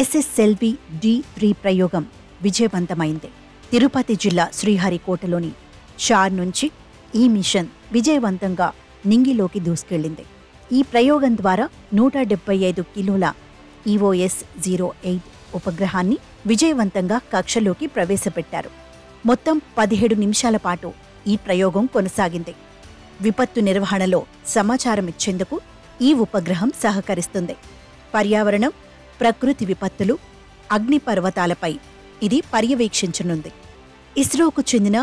SSLV డి3 ప్రయోగం విజయవంతమైంది. తిరుపతి జిల్లా శ్రీహరికోటలోని షార్ నుంచి ఈ మిషన్ విజయవంతంగా నింగిలోకి దూసుకెళ్లింది. ఈ ప్రయోగం ద్వారా 175 కిలోల EOS-08 ఉపగ్రహాన్ని విజయవంతంగా కక్షలోకి ప్రవేశపెట్టారు. మొత్తం 17 నిమిషాల పాటు ఈ ప్రయోగం కొనసాగింది. విపత్తు నిర్వహణలో సమాచారం ఇచ్చేందుకు ఈ ఉపగ్రహం సహకరిస్తుంది. పర్యావరణం, ప్రకృతి విపత్తులు, అగ్నిపర్వతాలపై ఇది పర్యవేక్షించనుంది. ఇస్రోకు చెందిన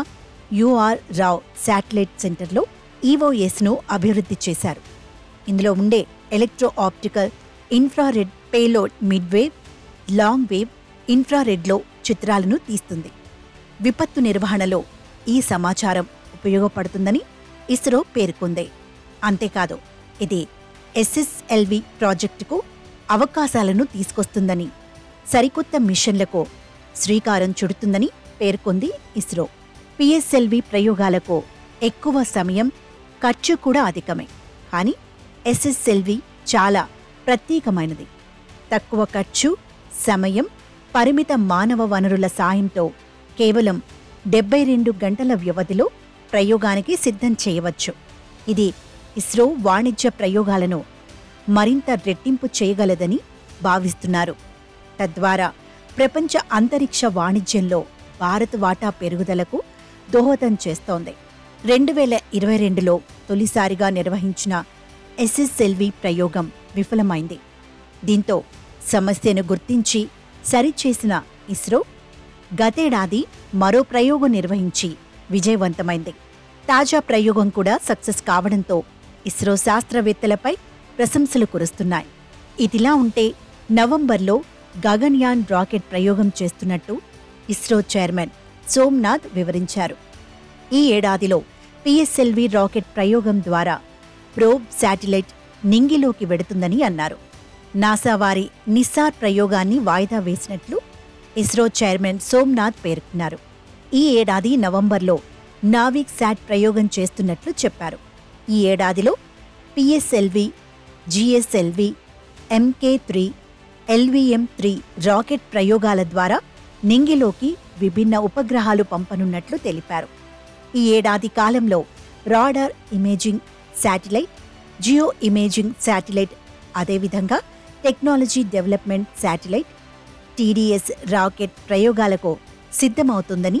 యుఆర్ రావ్ శాటిలైట్ సెంటర్లో ఈఓఎస్ను అభివృద్ధి చేశారు. ఇందులో ఉండే electro optical infrared payload midwave, long wave ఇన్ఫ్రారెడ్లో చిత్రాలను తీస్తుంది. విపత్తు నిర్వహణలో ఈ సమాచారం ఉపయోగపడుతుందని ఇస్రో పేర్కొంది. అంతేకాదు, ఇది ఎస్ఎస్ఎల్వి ప్రాజెక్టుకు అవకాశాలను తీసుకొస్తుందని, సరికొత్త మిషన్లకు శ్రీకారం చుడుతుందని పేర్కొంది ఇస్రో. పిఎస్ఎల్వి ప్రయోగాలకు ఎక్కువ సమయం, ఖర్చు కూడా అధికమే. కానీ ఎస్ఎస్ఎల్వి చాలా ప్రత్యేకమైనది. తక్కువ ఖర్చు, సమయం, పరిమిత మానవ వనరుల సాయంతో కేవలం 72 గంటల వ్యవధిలో ప్రయోగానికి సిద్ధం చేయవచ్చు. ఇది ఇస్రో వాణిజ్య ప్రయోగాలను మరింత రెట్టింపు చేయగలదని భావిస్తున్నారు. తద్వారా ప్రపంచ అంతరిక్ష వాణిజ్యంలో భారత్ వాటా పెరుగుదలకు దోహదం చేస్తోంది. 2022లో తొలిసారిగా నిర్వహించిన ఎస్ఎస్ఎల్వి ప్రయోగం విఫలమైంది. దీంతో సమస్యను గుర్తించి సరిచేసిన ఇస్రో గతేడాది మరో ప్రయోగం నిర్వహించి విజయవంతమైంది. తాజా ప్రయోగం కూడా సక్సెస్ కావడంతో ఇస్రో శాస్త్రవేత్తలపై ప్రశంసలు కురుస్తున్నాయి. ఇదిలా ఉంటే నవంబర్లో గగన్యాన్ రాకెట్ ప్రయోగం చేస్తున్నట్టు ఇస్రో చైర్మన్ సోమ్నాథ్ వివరించారు. ఈ ఏడాదిలో పిఎస్ఎల్వి రాకెట్ ప్రయోగం ద్వారా ప్రోబ్ శాటిలైట్ నింగిలోకి వెడుతుందని అన్నారు. నాసా వారి నిస్సార్ ప్రయోగాన్ని వాయిదా వేసినట్లు ఇస్రో చైర్మన్ సోమ్నాథ్ పేర్కొన్నారు. ఈ ఏడాది నవంబర్లో నావిక్ శాట్ ప్రయోగం చేస్తున్నట్లు చెప్పారు. ఈ ఏడాదిలో PSLV, GSLV, MK3, LVM-3 rocket ప్రయోగాల ద్వారా నింగిలోకి విభిన్న ఉపగ్రహాలు పంపనున్నట్లు తెలిపారు. ఈ ఏడాది కాలంలో radar imaging satellite, geo imaging satellite, అదేవిధంగా technology development satellite TDS rocket ప్రయోగాలకు సిద్ధమవుతుందని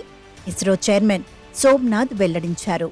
ఇస్రో చైర్మన్ సోమ్నాథ్ వెల్లడించారు.